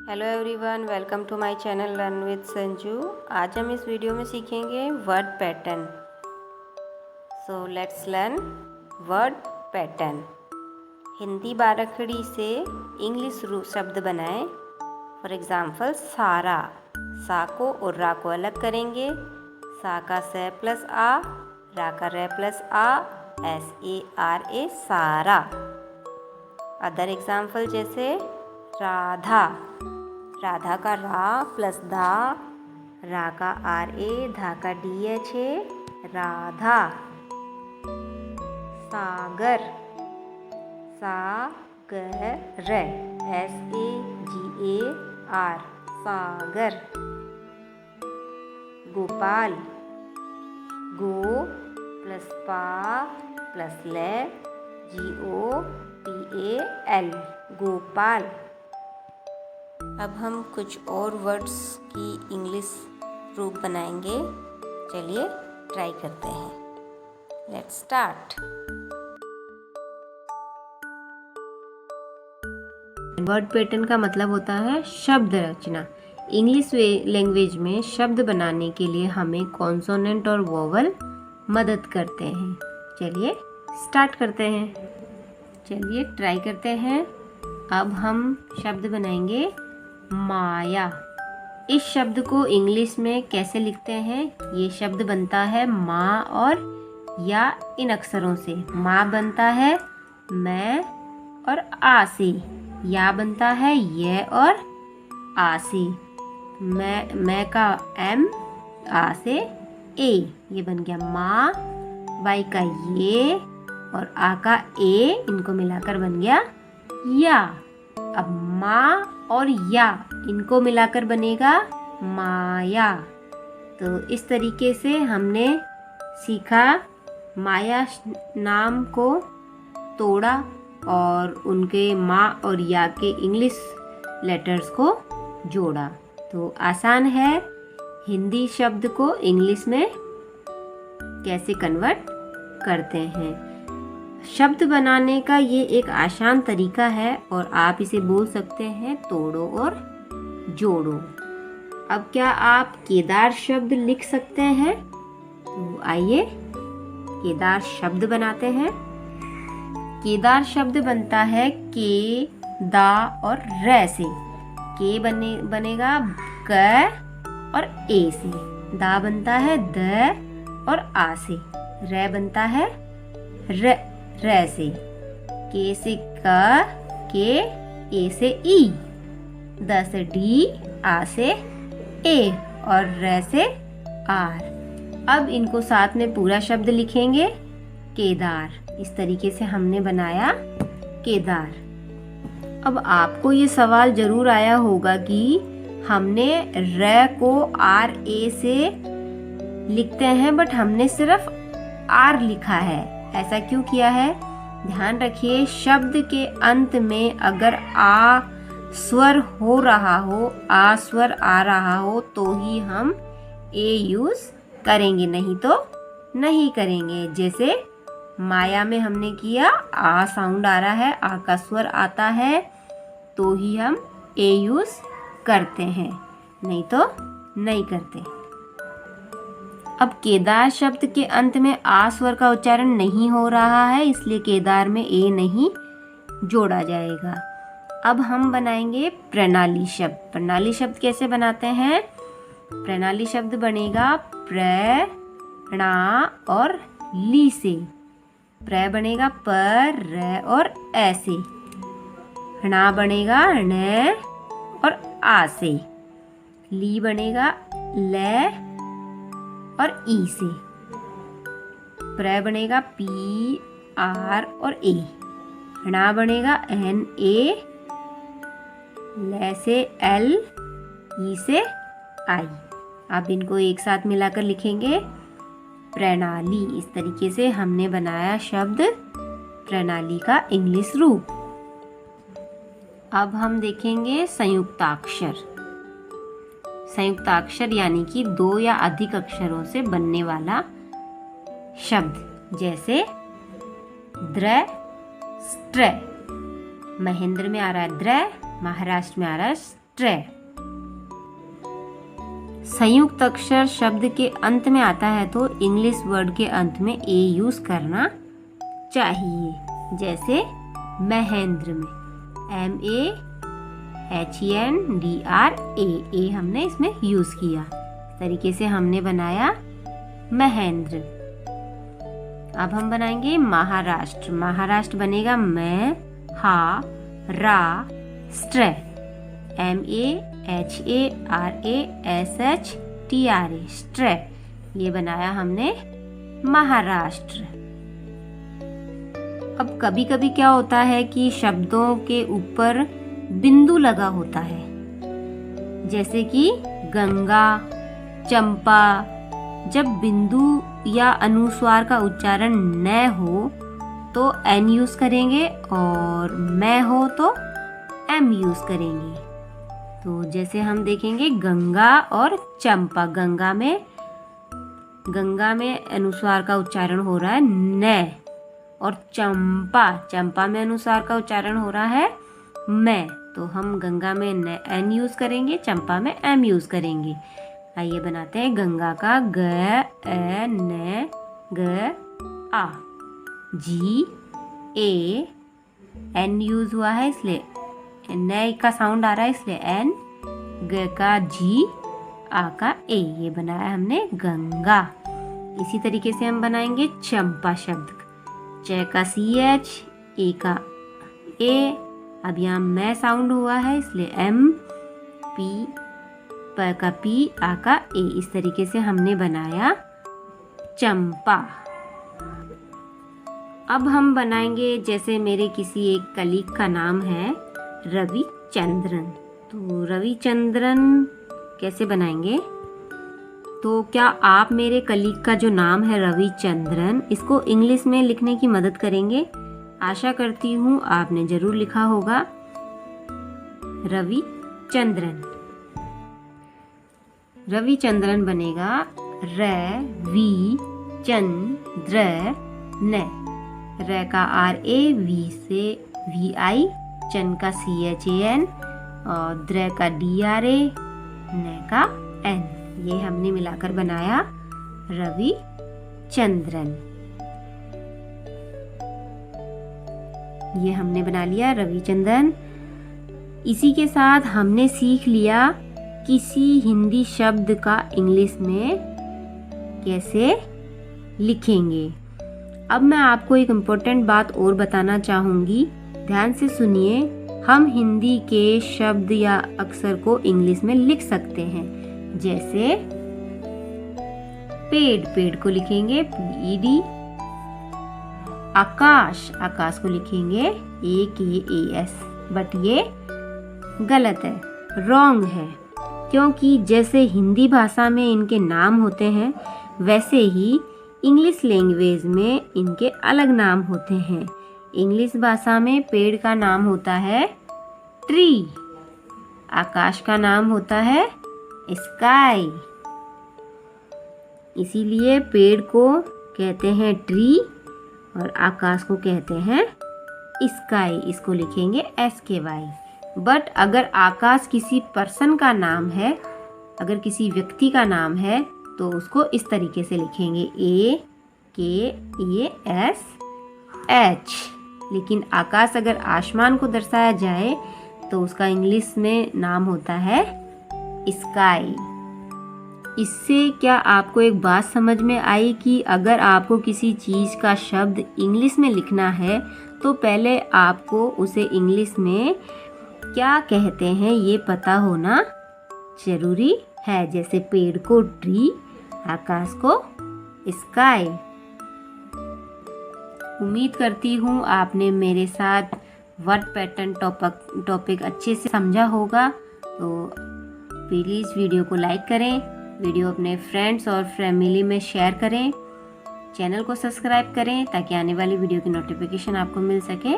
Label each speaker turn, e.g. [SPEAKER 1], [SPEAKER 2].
[SPEAKER 1] Hello everyone, welcome to my channel learn with Sanju. आज हम इस वीडियो में सीखेंगे word pattern. So let's learn word pattern. Hindi बाराखड़ी से इंग्लिश शब्द बनाएं। फॉर एग्जांपल सारा, सा को और रा को अलग करेंगे। सा का से प्लस आ, रा का रे प्लस आ, SARA सारा। अदर एग्जांपल जैसे राधा, राधा का रा प्लस धा, रा का RA, धा का DH, राधा। सागर, सागर, SAGAR, सागर। गोपाल, गो प्लस पा प्लस ले, GOPAL, गोपाल। अब हम कुछ और वर्ड्स की इंग्लिश रूप बनाएंगे। चलिए ट्राई करते हैं। Let's start. वर्ड पैटर्न का मतलब होता है शब्द रचना। इंग्लिश लैंग्वेज में शब्द बनाने के लिए हमें कॉन्सोनेंट और वोवल मदद करते हैं। चलिए स्टार्ट करते हैं। चलिए ट्राई करते हैं। अब हम शब्द बनाएंगे माया। इस शब्द को इंग्लिश में कैसे लिखते हैं? ये शब्द बनता है माँ और या इन अक्षरों से। माँ बनता है मैं और आ से, या बनता है ये और आ से। मैं का M, आ से ए, ये बन गया माँ। वाई का ये और आ का ए, इनको मिलाकर बन गया या। अब माँ और या इनको मिलाकर बनेगा माया। तो इस तरीके से हमने सीखा माया नाम को तोड़ा और उनके माँ और या के इंग्लिश लेटर्स को जोड़ा। तो आसान है हिंदी शब्द को इंग्लिश में कैसे कन्वर्ट करते हैं। शब्द बनाने का ये एक आसान तरीका है और आप इसे बोल सकते हैं तोड़ो और जोड़ो। अब क्या आप केदार शब्द लिख सकते हैं? तो आइए केदार शब्द बनाते हैं। केदार शब्द बनता है के, दा और रे से। के बनेगा क और ए से। दा बनता है द और आ से। रे बनता है रे से। के से क, के, ए से ई, द से डी, आ से ए और रे से आर। अब इनको साथ में पूरा शब्द लिखेंगे केदार। इस तरीके से हमने बनाया केदार। अब आपको ये सवाल जरूर आया होगा कि हमने रे को RA से लिखते हैं बट हमने सिर्फ आर लिखा है। ऐसा क्यों किया है? ध्यान रखिए, शब्द के अंत में अगर आ स्वर हो रहा हो, आ स्वर आ रहा हो तो ही हम ए यूज करेंगे, नहीं तो नहीं करेंगे। जैसे माया में हमने किया, आ साउंड आ रहा है, आ का स्वर आता है तो ही हम ए यूज करते हैं, नहीं तो नहीं करते। अब केदार शब्द के अंत में आ स्वर का उच्चारण नहीं हो रहा है, इसलिए केदार में ए नहीं जोड़ा जाएगा। अब हम बनाएंगे प्रणाली शब्द। प्रणाली शब्द कैसे बनाते हैं? प्रणाली शब्द बनेगा प्रणा और ली से। प्र बनेगा पर, र और ऐसे। णा बनेगा न और आ से। ली बनेगा ल और ई से। प्र बनेगा पी, आर और ए। णा बनेगा एन, ए, ल से एल, ई से आई। अब इनको एक साथ मिलाकर लिखेंगे प्रणाली। इस तरीके से हमने बनाया शब्द प्रणाली का इंग्लिश रूप। अब हम देखेंगे संयुक्ताक्षर। संयुक्ताक्षर यानी कि दो या अधिक अक्षरों से बनने वाला शब्द, जैसे द्र, स्ट्र। महेंद्र में आ रहा है द्र, महाराष्ट्र में आ रहा है स्ट्रे। संयुक्त अक्षर शब्द के अंत में आता है तो इंग्लिश वर्ड के अंत में ए यूज करना चाहिए। जैसे महेंद्र में MEHENDRA हमने इसमें यूज किया। इस तरीके से हमने बनाया महेंद्र। अब हम बनाएंगे महाराष्ट्र। महाराष्ट्र बनेगा मैं हा रा स्ट्रे MAHARASHTRA स्ट्रे। ये बनाया हमने महाराष्ट्र। अब कभी कभी क्या होता है कि शब्दों के ऊपर बिंदु लगा होता है, जैसे कि गंगा, चंपा। जब बिंदु या अनुस्वार का उच्चारण न हो तो N यूज करेंगे और मैं हो तो M यूज करेंगे। तो जैसे हम देखेंगे गंगा और चंपा। गंगा में अनुस्वार का उच्चारण हो रहा है न, और चंपा में अनुस्वार का उच्चारण हो रहा है मैं। तो हम गंगा में N यूज करेंगे, चंपा में M यूज करेंगे। आइए बनाते हैं गंगा का ग ए न ग आ। G A N यूज हुआ है इसलिए न का साउंड आ रहा है इसलिए N, ग का G, आ का A। ये बनाया हमने गंगा। इसी तरीके से हम बनाएंगे चंपा शब्द। च का CH, ए का A। अब यहाँ मैं साउंड हुआ है इसलिए M, P, प का P, आ का A। इस तरीके से हमने बनाया चंपा। अब हम बनाएंगे, जैसे मेरे किसी एक कलीग का नाम है रविचंद्रन। तो रविचंद्रन कैसे बनाएंगे? तो क्या आप मेरे कलीग का जो नाम है रविचंद्रन, इसको इंग्लिश में लिखने की मदद करेंगे? आशा करती हूँ आपने जरूर लिखा होगा रविचंद्रन। रविचंद्रन बनेगा रविचंद्रन। र का RA, V से VI, चन का CHAN और द्र का DRA, न का N। ये हमने मिलाकर बनाया रविचंद्रन। ये हमने बना लिया रविचंद्रन। इसी के साथ हमने सीख लिया किसी हिंदी शब्द का इंग्लिश में कैसे लिखेंगे। अब मैं आपको एक इम्पोर्टेंट बात और बताना चाहूँगी, ध्यान से सुनिए। हम हिंदी के शब्द या अक्षर को इंग्लिश में लिख सकते हैं। जैसे पेड़ को लिखेंगे PED। आकाश को लिखेंगे AKAS। बट ये गलत है, रॉन्ग है, क्योंकि जैसे हिंदी भाषा में इनके नाम होते हैं वैसे ही इंग्लिश लैंग्वेज में इनके अलग नाम होते हैं। इंग्लिश भाषा में पेड़ का नाम होता है ट्री, आकाश का नाम होता है स्काई। इसीलिए पेड़ को कहते हैं ट्री और आकाश को कहते हैं स्काई। इसको लिखेंगे SKY। बट अगर आकाश किसी पर्सन का नाम है, अगर किसी व्यक्ति का नाम है, तो उसको इस तरीके से लिखेंगे AKASH। लेकिन आकाश अगर आसमान को दर्शाया जाए तो उसका इंग्लिश में नाम होता है स्काई। इससे क्या आपको एक बात समझ में आई कि अगर आपको किसी चीज़ का शब्द इंग्लिश में लिखना है तो पहले आपको उसे इंग्लिश में क्या कहते हैं ये पता होना जरूरी है। जैसे पेड़ को ट्री, आकाश को स्काई। उम्मीद करती हूँ आपने मेरे साथ वर्ड पैटर्न टॉपिक अच्छे से समझा होगा। तो प्लीज़ वीडियो को लाइक करें, वीडियो अपने फ्रेंड्स और फैमिली में शेयर करें, चैनल को सब्सक्राइब करें ताकि आने वाली वीडियो की नोटिफिकेशन आपको मिल सके।